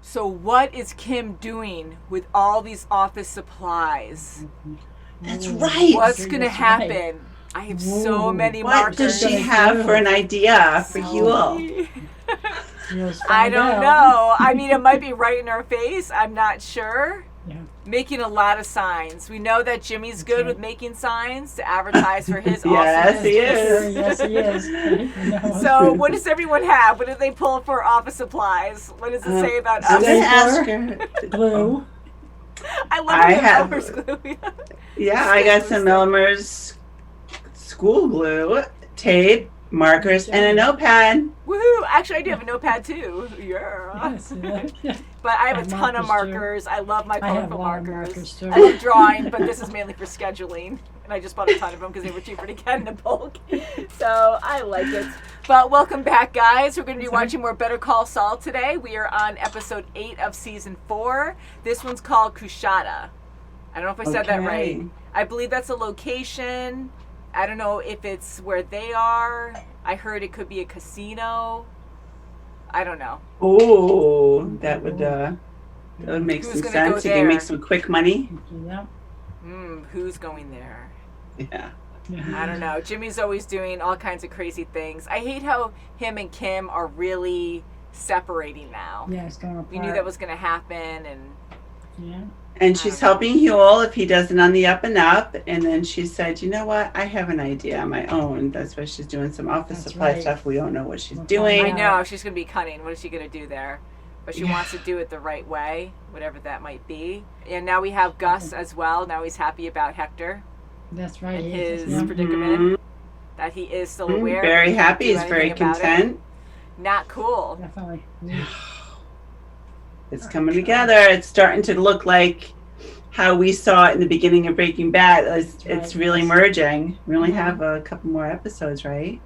So what is Kim doing with all these office supplies? That's right. What's going to happen? Right. I have so many markers. What does she have for an idea for Huel? I don't know. I mean, it might be right in our face. I'm not sure. Yeah. Making a lot of signs. We know that Jimmy's good with making signs to advertise for his Yes, he is. Yes, he is. So, what does everyone have? What did they pull for office supplies? What does it say about us? I'm going to ask her. Glue. I love Elmer's glue. Yeah, I got some Elmer's school glue, tape, markers, and a notepad. Woohoo! Actually, I do have a notepad too. Yeah. Yes, but I have a ton of markers. Too. I love my colorful markers. I love drawing, but this is mainly for scheduling. And I just bought a ton of them because they were cheaper to get in a bulk. So I like it. But welcome back, guys. We're going to be watching more Better Call Saul today. We are on episode 8 of season 4. This one's called Coushatta. I don't know if I said that right. I believe that's a location. I don't know if it's where they are. I heard it could be a casino. I don't know. Oh, that would make some sense. You can make some quick money. Yeah. Who's going there? Yeah. I don't know. Jimmy's always doing all kinds of crazy things. I hate how him and Kim are really separating now. Yeah, it's going apart. We knew that was going to happen, and yeah. And she's helping Huel if he doesn't on the up and up. And then she said, you know what? I have an idea on my own. That's why she's doing some office supply stuff. We don't know what she's doing. I know. She's going to be cunning. What is she going to do there? But she wants to do it the right way, whatever that might be. And now we have Gus as well. Now he's happy about Hector. That's right. And his predicament. That he is still aware. Very happy. He's very content. Not cool. Definitely. It's coming together. It's starting to look like how we saw it in the beginning of Breaking Bad. It's really merging. We only have a couple more episodes, right?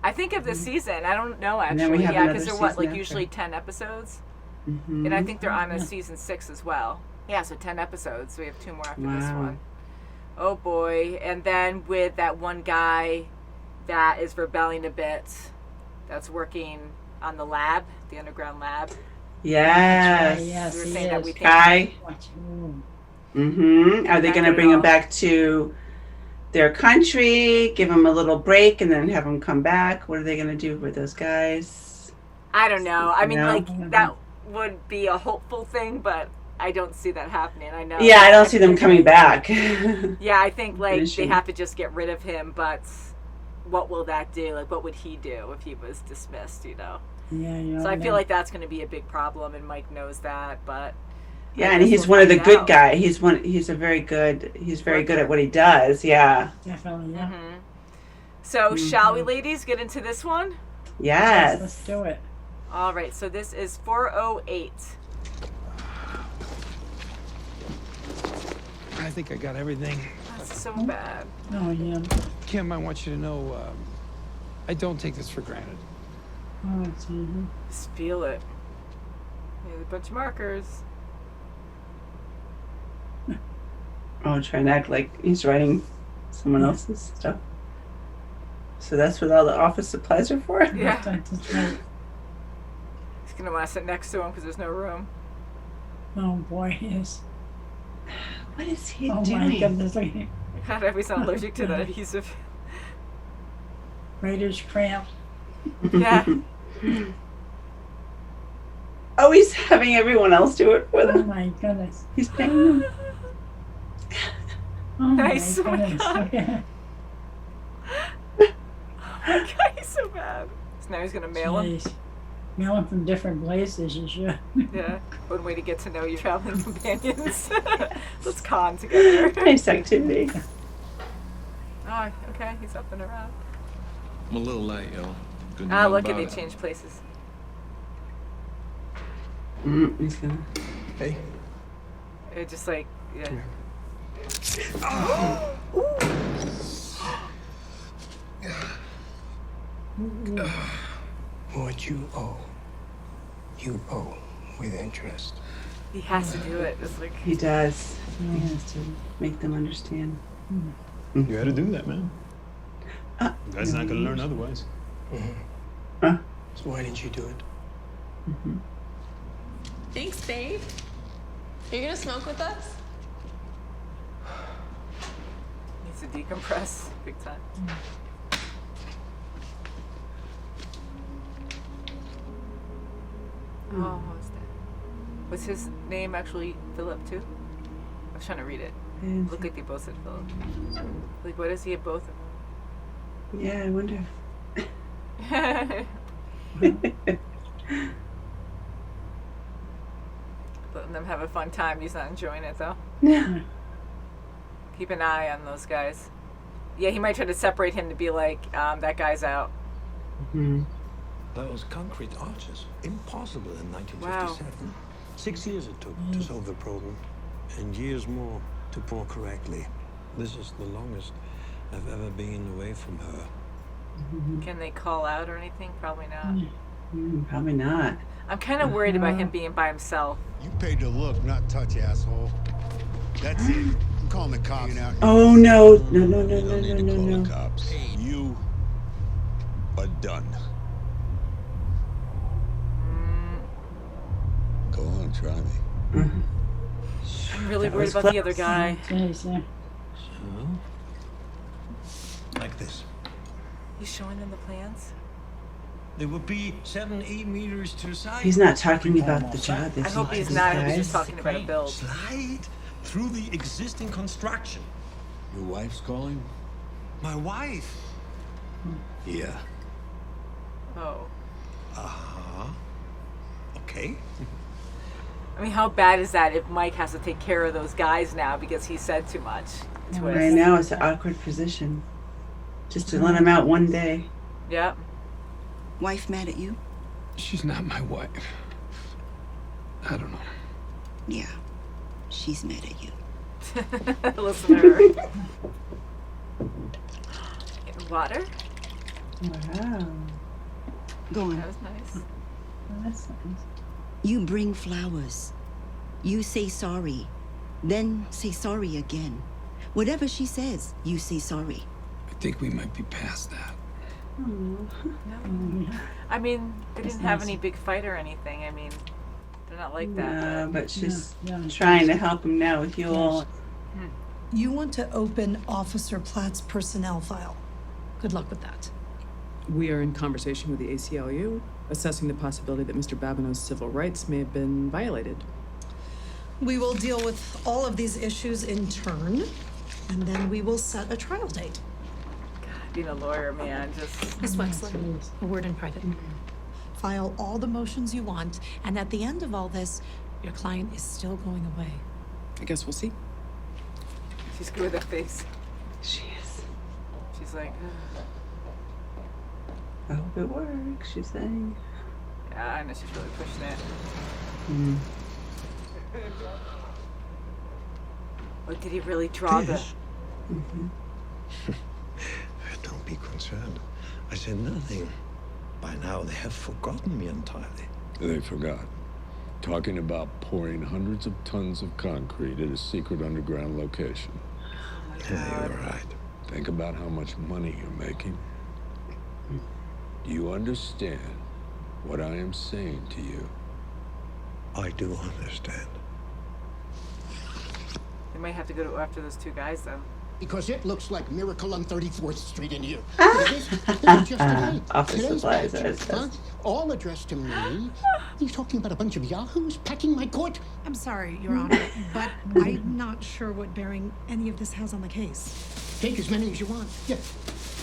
I think of this season. I don't know, actually. And then we have because they're usually 10 episodes? Mm-hmm. And I think they're on a season 6 as well. Yeah, so 10 episodes. So we have 2 more after this one. Oh, boy. And then with that one guy that is rebelling a bit, that's working on the lab, the underground lab. Yes. Right, yes, we were saying that we Guy. Are they going to bring him back to their country, give him a little break, and then have him come back? What are they going to do with those guys? I don't know. I mean, like, that would be a hopeful thing, but I don't see that happening. I know. Yeah, I don't see them coming back. Yeah, I think, like, they have to just get rid of him, but what will that do? Like, what would he do if he was dismissed, you know? Yeah. So I feel like that's going to be a big problem, and Mike knows that. But yeah, and he's one of the good guys. He's very good at what he does. Yeah, definitely. Yeah. So shall we, ladies, get into this one? Yes. Let's do it. All right. So this is 408. I think I got everything. That's so bad. Oh yeah. Kim, I want you to know, I don't take this for granted. Oh, just feel it. There's a bunch of markers. Oh, trying to act like he's writing someone else's stuff. So that's what all the office supplies are for? Yeah. That's right. He's going to want to sit next to him because there's no room. Oh, boy, yes. What is he doing? Oh, my goodness. God, I was allergic to that adhesive. Writer's cramp. Yeah. Oh, he's having everyone else do it with him. Oh my goodness. He's paying them. Oh nice. My goodness. Oh my God. Oh my God, he's so bad. So now he's going to mail him. Mail him from different places, you should. Yeah. One way to get to know your traveling companions. Let's con together. Nice activity. Oh, okay. He's up and around. I'm a little late, y'all. Look at they changed places. He's gonna. Hey. It just like, yeah. What you owe with interest. He has to do it. It's like he does. He has to make them understand. You got to do that, man. You guys not gonna learn otherwise. So why didn't you do it? Thanks, babe. Are you gonna smoke with us? Needs to decompress big time. Oh, what was that? Was his name actually Philip too? I was trying to read it. It looked like they both said Philip. Like, what is he at both of Yeah, I wonder. them? Letting them have a fun time. He's not enjoying it though. No. Keep an eye on those guys. Yeah, he might try to separate him to be like, that guy's out. Mm-hmm. Those concrete arches, impossible in 1957. 6 years it took to solve the problem, and years more to pour correctly. This is the longest I've ever been away from her. Can they call out or anything? Probably not. Probably not. I'm kind of worried about him being by himself. You paid to look, not touch, asshole. That's it. I'm calling the cops. Oh no! No! No! No! You No! don't need No! to call No! the cops. You are done. Go on, try me. I'm really That worried was about the other close. guy. Jeez, yeah. So, like this. He's showing them the plans. There would be 7-8 meters to the side. He's not talking about the job. I Is hope he? he's These not. He's guys? just talking about a build. Slide through the existing construction. Your wife's calling? My wife. Yeah. Oh. Uh-huh. Okay. I mean, how bad is that if Mike has to take care of those guys now because he said too much? Twist. Right now, it's an awkward position. Just to let him out one day. Yep. Wife mad at you? She's not my wife. I don't know. Yeah, she's mad at you. Listen to her. Water? Wow. Go on. That was nice. Well, that's nice. You bring flowers. You say sorry. Then say sorry again. Whatever she says, you say sorry. I think we might be past that. No. I mean, they didn't have any big fight or anything. I mean, they're not like that. No, but she's Yeah. trying to help him now with Huel. You want to open Officer Platt's personnel file. Good luck with that. We are in conversation with the ACLU, assessing the possibility that Mr. Babineau's civil rights may have been violated. We will deal with all of these issues in turn, and then we will set a trial date. Being a lawyer, man, just... Miss Wexler, a word in private. File all the motions you want, and at the end of all this, your client is still going away. I guess we'll see. She's good with that face. She is. She's like, I hope it works, she's saying. yeah, I know she's really pushing it. Oh, did he really draw the... Don't be concerned. I said nothing. By now, they have forgotten me entirely. They forgot. Talking about pouring hundreds of tons of concrete at a secret underground location. Yeah, you're right. Think about how much money you're making. Do you understand what I am saying to you? I do understand. They might have to go after those two guys, though. Because it looks like Miracle on 34th Street in here. This is just today. Office Today's supplies, pictures, that's- huh? All addressed to me. You talking about a bunch of yahoos packing my court? I'm sorry, Your Honor, but I'm not sure what bearing any of this has on the case. Take as many as you want. Yeah,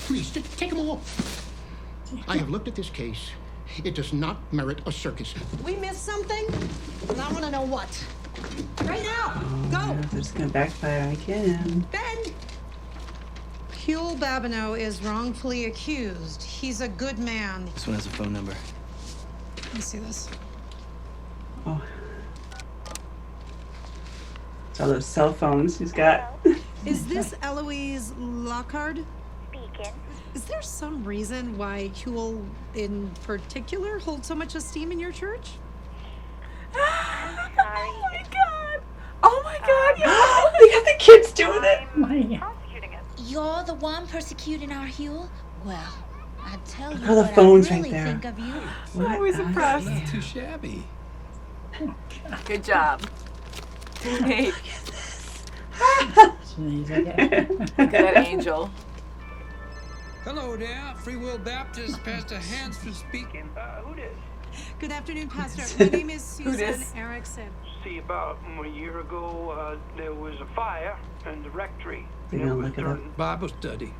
please, take them all. I have looked at this case. It does not merit a circus. We missed something, and I want to know what. Right now, go! Yeah, this is gonna backfire again. Ben! Huel Babineau is wrongfully accused. He's a good man. This one has a phone number. Let me see this. Oh. It's all those cell phones he's got. Is this Eloise Lockhart? Speaking. Is there some reason why Huel in particular holds so much esteem in your church? I'm sorry. Oh my god! Oh my god! They got the kids doing it. I'm prosecuting him. You're the one persecuting our Huel? Well, I tell you All the what phones I right really there. think of you. I'm always impressed. Not too shabby. Good job. Hey, Jeez, okay. look at that angel. Hello there, Free Will Baptist, Pastor Hansford speaking. Who this? Good afternoon, Pastor. My name is Susan dis? Erickson. See, about a year ago, there was a fire in the rectory. They're gonna look it up. Bible study.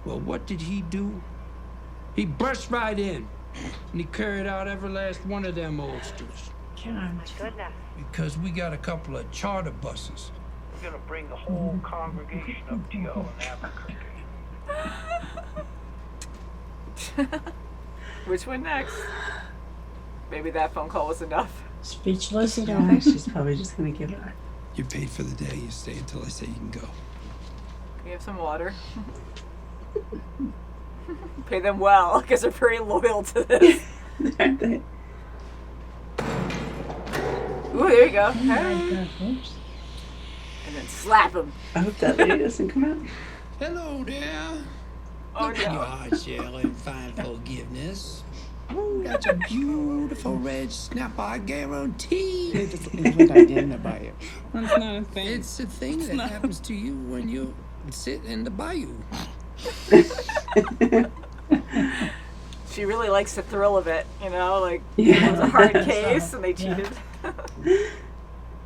Well, what did he do? He burst right in, and he carried out every last one of them oldsters. God. Goodness. Because we got a couple of charter buses. We're gonna bring the whole congregation up to you and have a cookie. Which one next? Maybe that phone call was enough. Speechless. Yeah, she's probably just gonna give it. You're paid for the day. You stay until I say you can go. Can you have some water? Pay them well, because they're very loyal to this. Aren't they? Ooh, there you go. Oh my God, oops. And then slap him. I hope that lady doesn't come out. Hello there. Oh Look at your no. hard shell and find forgiveness. Ooh, that's a beautiful red snapper guarantee. It's what I didn't buy it. That's not a thing. It's a thing that happens to you when you sit in the bayou. She really likes the thrill of it, you know, like Yeah. it was a hard case and they cheated.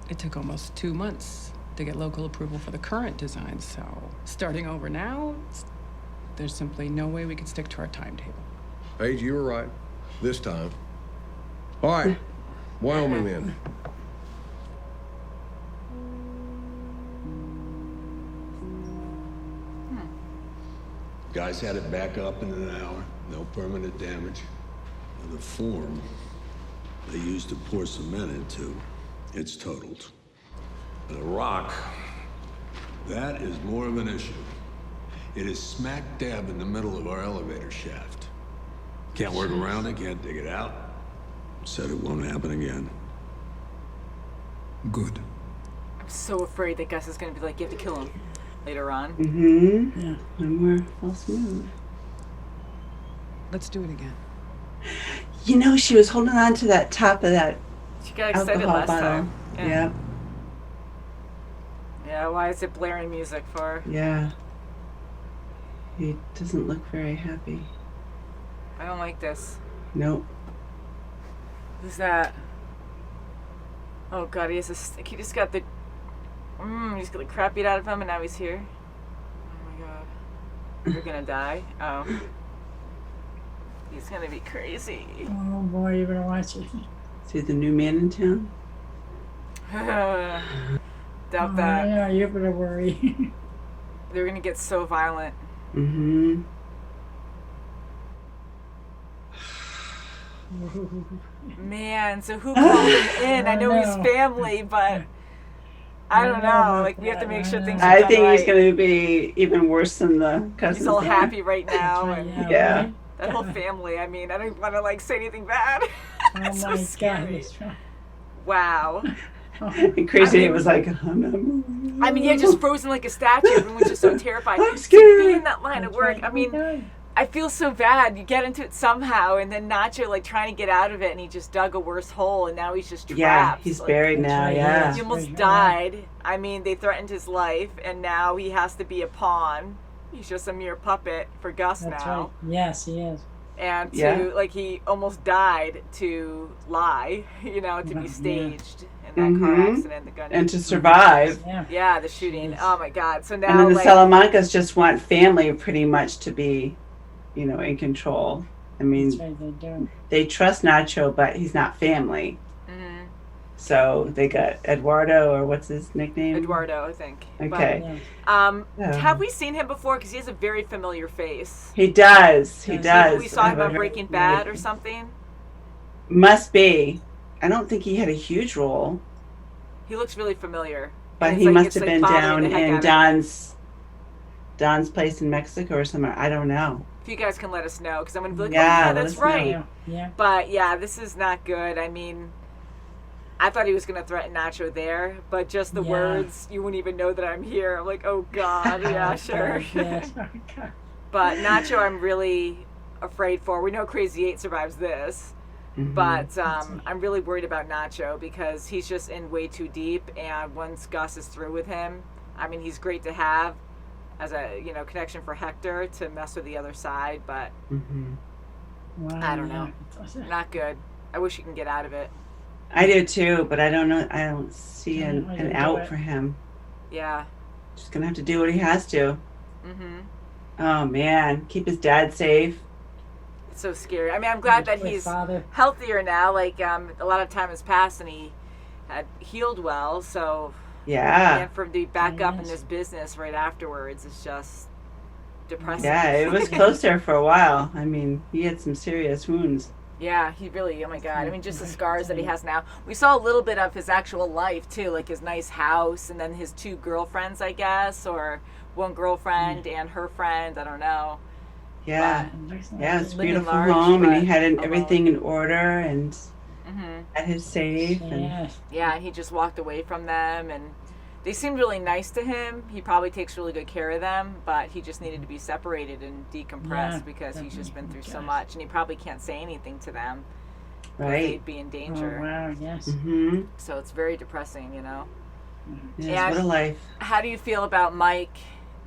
It took almost 2 months to get local approval for the current design, so starting over now, there's simply no way we could stick to our timetable. Paige, you were right. This time. All right. Wyoming then. Guys had it back up in an hour. No permanent damage. And the form they used to pour cement into, it's totaled. And the rock, that is more of an issue. It is smack dab in the middle of our elevator shaft. Can't work around it, can't dig it out. Said it won't happen again. Good. I'm so afraid that Gus is going to be like, you have to kill him later on. Mm-hmm. Yeah. No more false move. Let's do it again. You know, she was holding on to that top of that She got excited alcohol last bottle. time. Yeah. Yeah, why is it blaring music for? Yeah. He doesn't look very happy. I don't like this. Nope. Who's that? Oh god, he has he just got the he's got the crap beat out of him and now he's here. Oh my god. You're gonna die? Oh. He's gonna be crazy. Oh boy, you better watch it. Is he the new man in town? Doubt that. Yeah, you better worry. They're gonna get so violent. Mm-hmm. Man, so who called him in? I know he's family, but I don't know. Like, we have to make sure things are I done think right. he's going to be even worse than the cousin. He's all happy right now. And Yeah. Right? that whole family, I mean, I don't want to, like, say anything bad. Oh It's so my scary. God, that's right. Wow. And Crazy I mean- was like, I'm not moving. I mean, yeah, just frozen like a statue. Everyone's just so terrified. I'm To scared. be in that line of work, I mean, I feel so bad. You get into it somehow, and then Nacho, like, trying to get out of it, and he just dug a worse hole, and now he's just trapped. Yeah, he's Like, buried now, right, yeah. He almost Yeah. died. I mean, they threatened his life, and now he has to be a pawn. He's just a mere puppet for Gus That's now. right. Yes, he is. And to, Yeah. like, he almost died to lie, you know, to be Yeah. staged in that car Mhm. accident, the gun. And to survive. Yeah. Yeah, the shooting. Jeez. Oh my God. So And now, then the like, Salamancas just want family pretty much to be, you know, in control. I mean, That's right, they do. they trust Nacho, but he's not family. mhm. So they got Eduardo, or what's his nickname? Eduardo, I think. Okay. Yeah. But, Yeah. have we seen him before? Because he has a very familiar face. He does. He Maybe does. We saw him have a on very- Breaking Bad or something. Must be. I don't think he had a huge role, He looks really familiar. but And it's he like- must it's have like been bothering down the heck in out of me. Don's place in Mexico or somewhere. I don't know. If you guys can let us know, because I'm going to be like, Yeah, oh, yeah, let that's us know. right. Yeah. Yeah. But yeah, this is not good. I mean, I thought he was going to threaten Nacho there, but just the Yeah. words, you wouldn't even know that I'm here. I'm like, oh God, yeah, sure. Yes. But Nacho, I'm really afraid for. We know Crazy 8 survives this. But I'm really worried about Nacho because he's just in way too deep. And once Gus is through with him, I mean, he's great to have as a connection for Hector to mess with the other side. But I don't know, not good. I wish he can get out of it. I do too, but I don't know. I don't see an out for him. Yeah. Just gonna have to do what he has to. Oh man, keep his dad safe. It's so scary. I mean, I'm glad that he's healthier now. Like a lot of time has passed and he had healed well. So and for him to be back up in this business right afterwards, it's just depressing. Yeah, it was close there for a while. I mean, he had some serious wounds. Yeah, he really, oh my God. I mean, just the scars that he has now. We saw a little bit of his actual life, too, like his nice house and then his 2 girlfriends, I guess, or one girlfriend and her friend, I don't know. Yeah, it was a beautiful home, and he had everything in order and had his safe. Yeah, and he just walked away from them, and they seemed really nice to him. He probably takes really good care of them, but he just needed to be separated and decompressed because he's just been through so much, and he probably can't say anything to them. Right. They'd be in danger. Oh, wow, yes. So it's very depressing, Yes, what a life. How do you feel about Mike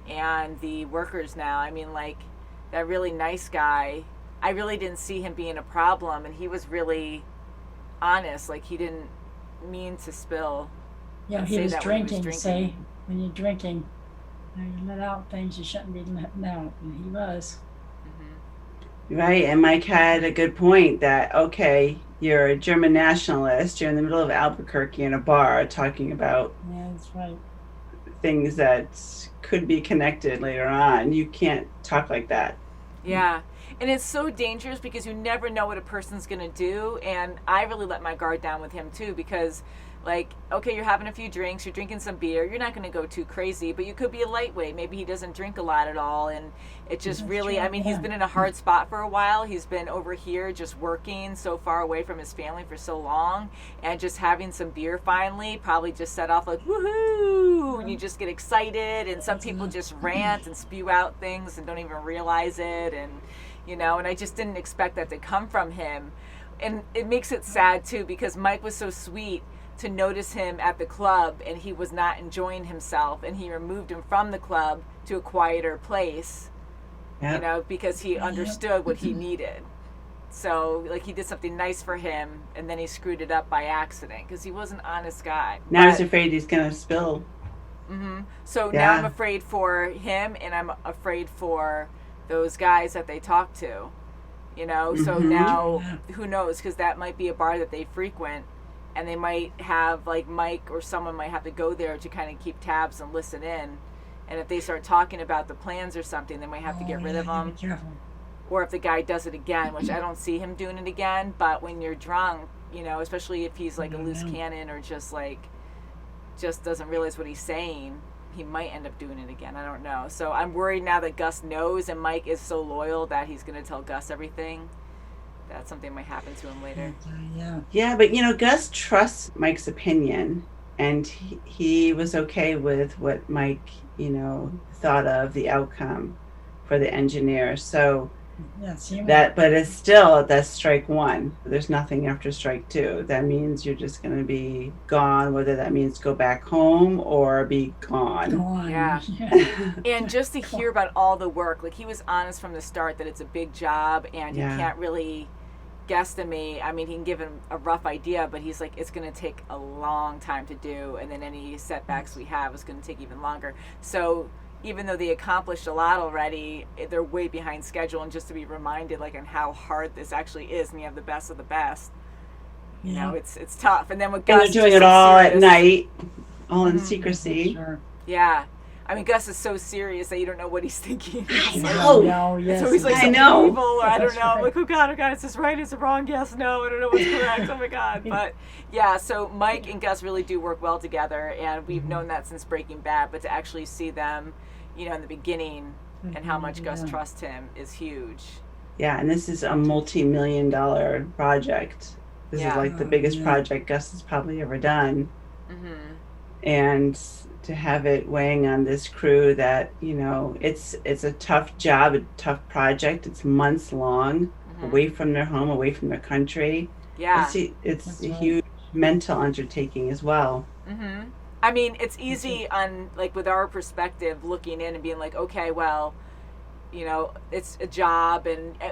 and the workers now? I mean, like, that really nice guy, I really didn't see him being a problem, and he was really honest. Like, he didn't mean to spill. Yeah, he was drinking, say, when you're drinking, you let out things you shouldn't be letting out, and he was. Right, and Mike had a good point that, okay, you're a German nationalist, you're in the middle of Albuquerque in a bar talking about that's right. things that could be connected later on. You can't talk like that. Yeah. And it's so dangerous because you never know what a person's going to do. And I really let my guard down with him, too, because, like, okay, you're having a few drinks, you're drinking some beer, you're not going to go too crazy, but you could be a lightweight. Maybe he doesn't drink a lot at all. And it just really, I mean, he's been in a hard spot for a while. He's been over here just working so far away from his family for so long. And just having some beer finally probably just set off like, woohoo! And you just get excited. And some people just rant and spew out things and don't even realize it. And and I just didn't expect that to come from him. And it makes it sad, too, because Mike was so sweet to notice him at the club, and he was not enjoying himself, and he removed him from the club to a quieter place, because he understood what he needed. So, like, he did something nice for him, and then he screwed it up by accident, because he was an honest guy. Now he's afraid he's going to spill. So now I'm afraid for him, and I'm afraid for those guys that they talk to, so now who knows, because that might be a bar that they frequent, and they might have, like, Mike or someone might have to go there to kind of keep tabs and listen in, and if they start talking about the plans or something, they might have to get rid of them, or if the guy does it again, which I don't see him doing it again, but when you're drunk, especially if he's like a loose cannon or just doesn't realize what he's saying, he might end up doing it again. I don't know. So I'm worried now that Gus knows, and Mike is so loyal that he's going to tell Gus everything. That something might happen to him later. Yeah, but Gus trusts Mike's opinion, and he was okay with what Mike, thought of the outcome for the engineer. So but it's still, that's strike one. There's nothing after strike two. That means you're just going to be gone, whether that means go back home or be gone. Yeah. And just to hear about all the work, like, he was honest from the start that it's a big job, and he can't really guesstimate. I mean, he can give him a rough idea, but he's like, it's going to take a long time to do, and then any setbacks we have is going to take even longer. So even though they accomplished a lot already, they're way behind schedule, and just to be reminded, like, on how hard this actually is, and you have the best of the best, it's tough. And then with Gus, and they're doing it all at night, all in secrecy. Yeah. I mean, Gus is so serious that you don't know what he's thinking. I know. It's always like something evil, or I don't know. I'm like, oh God, is this right? Is it wrong? Yes, no, I don't know what's correct. Oh my God. But yeah, so Mike and Gus really do work well together, and we've known that since Breaking Bad, but to actually see them, in the beginning, and how much Gus trusts him is huge. Yeah, and this is a multi-million-dollar project. This is like the biggest project Gus has probably ever done. And to have it weighing on this crew that, it's a tough job, a tough project. It's months long, away from their home, away from their country. Yeah. It's a huge mental undertaking as well. Mm-hmm. I mean, it's easy on, like, with our perspective, looking in and being like, okay, well, you know, it's a job,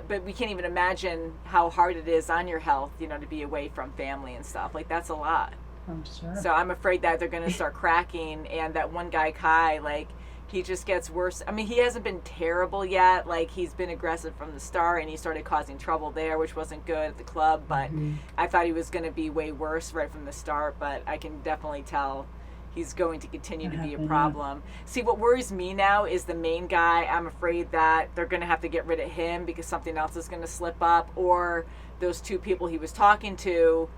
but we can't even imagine how hard it is on your health, you know, to be away from family and stuff. Like, that's a lot. I'm sure. So I'm afraid that they're going to start cracking, and that one guy, Kai, like, he just gets worse. I mean, he hasn't been terrible yet. Like, he's been aggressive from the start, and he started causing trouble there, which wasn't good at the club. But I thought he was going to be way worse right from the start, but I can definitely tell he's going to continue to be a problem. See, what worries me now is the main guy. I'm afraid that they're going to have to get rid of him because something else is going to slip up, or those two people he was talking to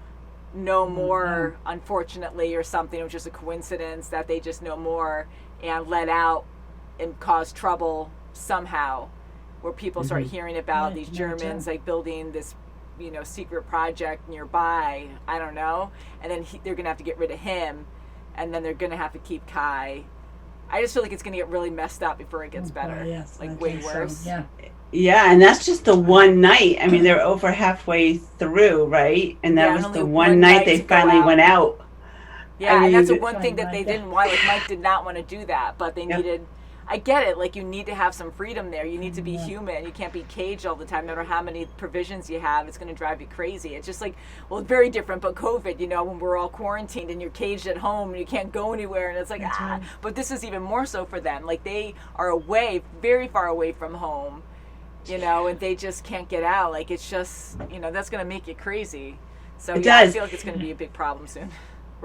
know more, unfortunately, or something. It was just a coincidence that they just know more and let out and cause trouble somehow, where people start hearing about these Germans like building this, you know, secret project nearby. I don't know. And then they're going to have to get rid of him, and then they're going to have to keep Kai. I just feel like it's going to get really messed up before it gets better. Yes, like way worse. So, yeah, and that's just the one night. I mean, they're over halfway through, right? And that was the one night they finally went out. Yeah, and that's the one thing that they didn't want. Like, Mike did not want to do that, but they needed. I get it. Like, you need to have some freedom there. You need to be human. You can't be caged all the time. No matter how many provisions you have, it's going to drive you crazy. It's just like, well, very different. But COVID, you know, when we're all quarantined and you're caged at home and you can't go anywhere, and it's like, Right. But this is even more so for them. Like, they are away, very far away from home, you know, and they just can't get out. Like, it's just, you know, that's going to make you crazy. So It I does. feel like it's going to be a big problem soon.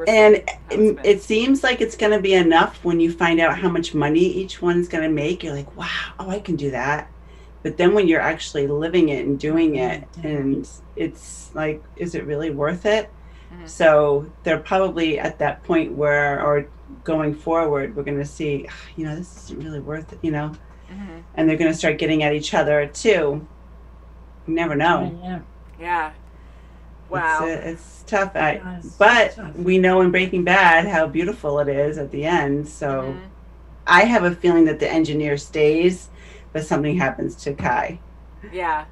And it seems like it's going to be enough when you find out how much money each one's going to make. You're like, wow, I can do that. But then when you're actually living it and doing it, and it's like, is it really worth it? So they're probably at that point where, or going forward, we're going to see, you know, this isn't really worth it, you know. And they're going to start getting at each other too. You never know. Yeah. Wow. It's tough. But we know in Breaking Bad how beautiful it is at the end. So I have a feeling that the engineer stays, but something happens to Kai. Yeah.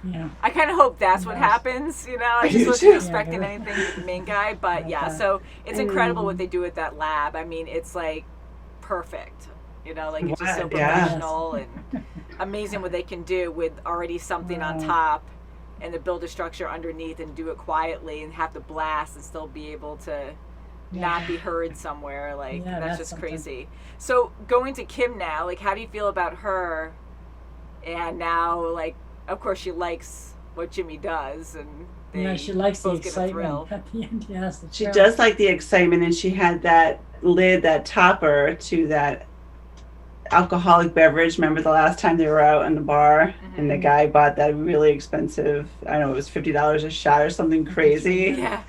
Yeah. I kind of hope that's what happens, you know. I just wasn't expecting anything with the main guy, but so it's incredible what they do at that lab. I mean, it's like perfect, you know, like it's just so professional and amazing what they can do with already something on top, and to build a structure underneath and do it quietly and have to blast and still be able to not be heard somewhere. Like, that's just crazy. So going to Kim now, like, how do you feel about her? And now, like, of course she likes what Jimmy does, and she likes the excitement at the end. Yes, she does like the excitement, and she had that lid, that topper to that alcoholic beverage. Remember the last time they were out in the bar, and the guy bought that really expensive, I don't know, it was $50 a shot or something crazy. Yeah.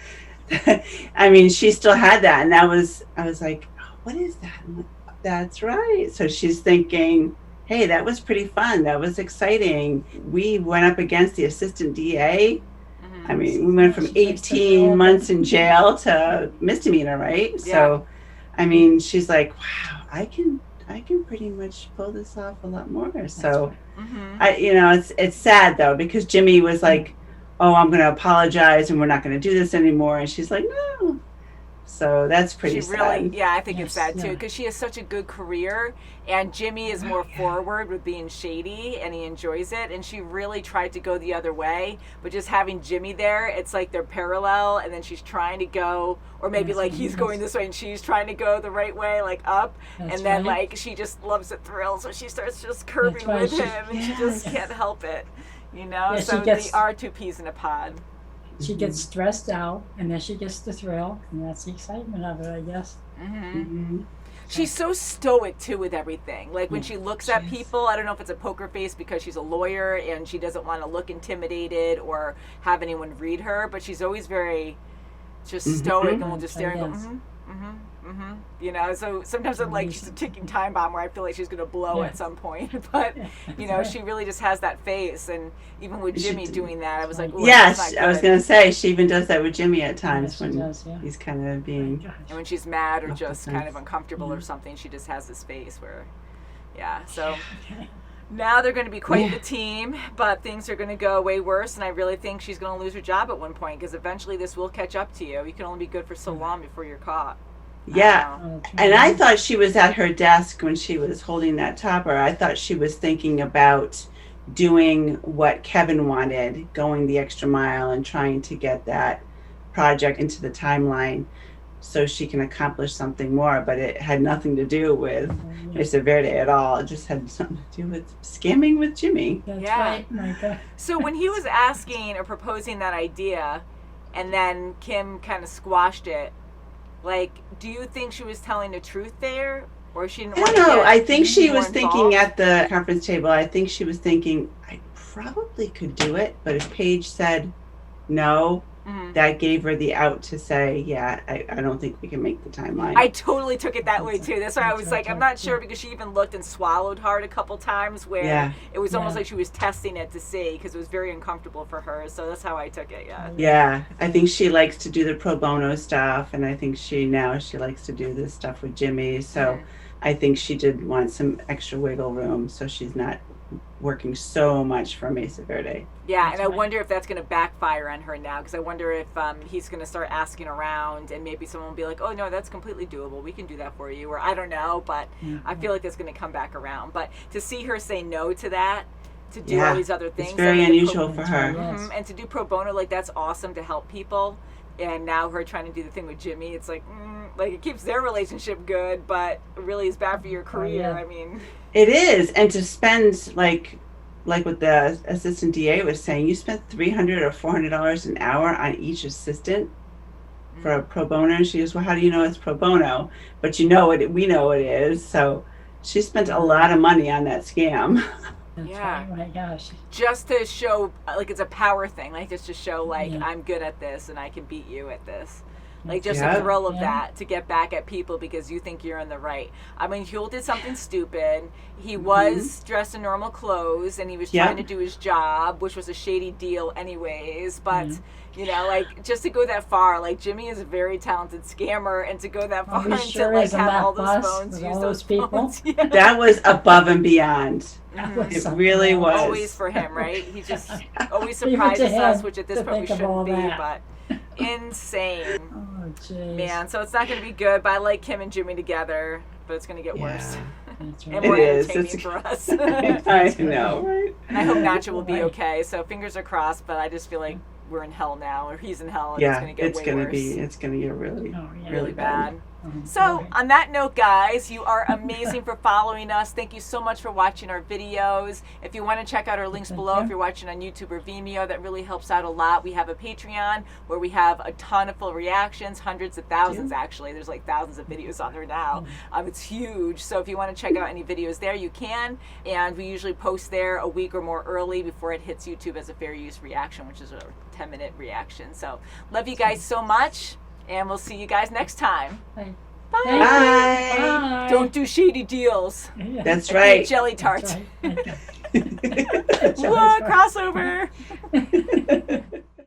I mean, she still had that, and I was like, oh, what is that? I'm like, that's right. So she's thinking, hey, that was pretty fun. That was exciting. We went up against the assistant DA. I mean, we went from 18 months in jail to misdemeanor, right? Yeah. So, I mean, she's like, wow, I can pretty much pull this off a lot more. So, you know, it's sad though, because Jimmy was like, oh, I'm going to apologize and we're not going to do this anymore. And she's like, no. So that's pretty sad. Really, I think it's sad too, because she has such a good career, and Jimmy is more forward with being shady, and he enjoys it, and she really tried to go the other way, but just having Jimmy there, it's like they're parallel, and then she's trying to go, or maybe like he's going this way and she's trying to go the right way, like up, and then like she just loves the thrill, so she starts just curving with him, and she just can't help it, you know. So they are two peas in a pod. She gets stressed out, and then she gets the thrill, and that's the excitement of it, I guess. She's so stoic too with everything. Like when she looks at people, I don't know if it's a poker face because she's a lawyer and she doesn't want to look intimidated or have anyone read her, but she's always very just stoic and will just stare and go, you know. So sometimes I'm like, she's a ticking time bomb where I feel like she's going to blow at some point. But, you know, she really just has that face. And even with Jimmy doing that, I was like, ooh, yes, I was going to say, she even does that with Jimmy at times when he's kind of being... And when she's mad or just kind of uncomfortable or something, she just has this face where, so... Now they're going to be quite the team, but things are going to go way worse, and I really think she's going to lose her job at one point, because eventually this will catch up to you. You can only be good for so long before you're caught. Yeah, and I thought she was at her desk when she was holding that topper. I thought she was thinking about doing what Kevin wanted, going the extra mile and trying to get that project into the timeline so she can accomplish something more, but it had nothing to do with Mesa Verde at all. It just had something to do with scamming with Jimmy. That's right, Micah. So when he was asking or proposing that idea, and then Kim kind of squashed it, like, do you think she was telling the truth there? Or she didn't want to No, get I think she was more thinking involved? at the conference table, I think she was thinking, I probably could do it, but if Paige said no, that gave her the out to say, yeah, I don't think we can make the timeline. I totally took it that way too. That's why I was like, I'm not sure, because she even looked and swallowed hard a couple times, where it was almost like she was testing it to see, because it was very uncomfortable for her. So that's how I took it. Yeah, I think she likes to do the pro bono stuff, and I think she likes to do this stuff with Jimmy. So I think she did want some extra wiggle room, so she's not working so much for Mesa Verde. Yeah, and I wonder if that's going to backfire on her now, because I wonder if he's going to start asking around, and maybe someone will be like, oh, no, that's completely doable. We can do that for you. Or I don't know, but I feel like that's going to come back around. But to see her say no to that, to do all these other things. It's very unusual for her. And to do pro bono, like, that's awesome to help people. And now her trying to do the thing with Jimmy, it's like it keeps their relationship good, but it really is bad for your career. I mean, it is. And to spend like what the assistant DA was saying, you spent $300 or $400 an hour on each assistant for a pro bono. And she goes, well, how do you know it's pro bono? But we know it is. So she spent a lot of money on that scam. That's right. Oh my gosh. Just to show, like, it's a power thing, like, just to show, like, I'm good at this and I can beat you at this. Like, just the thrill of that, to get back at people because you think you're in the right. I mean, Huel did something stupid. He was dressed in normal clothes, and he was trying to do his job, which was a shady deal anyways. But, you know, like, just to go that far, like, Jimmy is a very talented scammer, and to go that far and to, like, have all those phones, use those people. That was above and beyond. It really was. Always for him, right? He just always surprises us, which at this point we shouldn't be, but insane. Man, so it's not going to be good, but I like Kim and Jimmy together, but it's going to get worse. Right. And more entertaining for us. I know, right? And I hope Nacho will be okay, so fingers are crossed, but I just feel like we're in hell now, or he's in hell, and it's going to get way worse. It's going to get really bad. So, on that note, guys, you are amazing for following us. Thank you so much for watching our videos. If you want to check out our links below, if you're watching on YouTube or Vimeo, that really helps out a lot. We have a Patreon where we have a ton of full reactions, hundreds of thousands, actually. There's like thousands of videos on there now. It's huge. So if you want to check out any videos there, you can. And we usually post there a week or more early before it hits YouTube as a fair use reaction, which is a 10-minute reaction. So, love you guys so much. And we'll see you guys next time. Bye. Bye. Bye. Don't do shady deals. That's right. Eat jelly tarts. That's right. What? Crossover.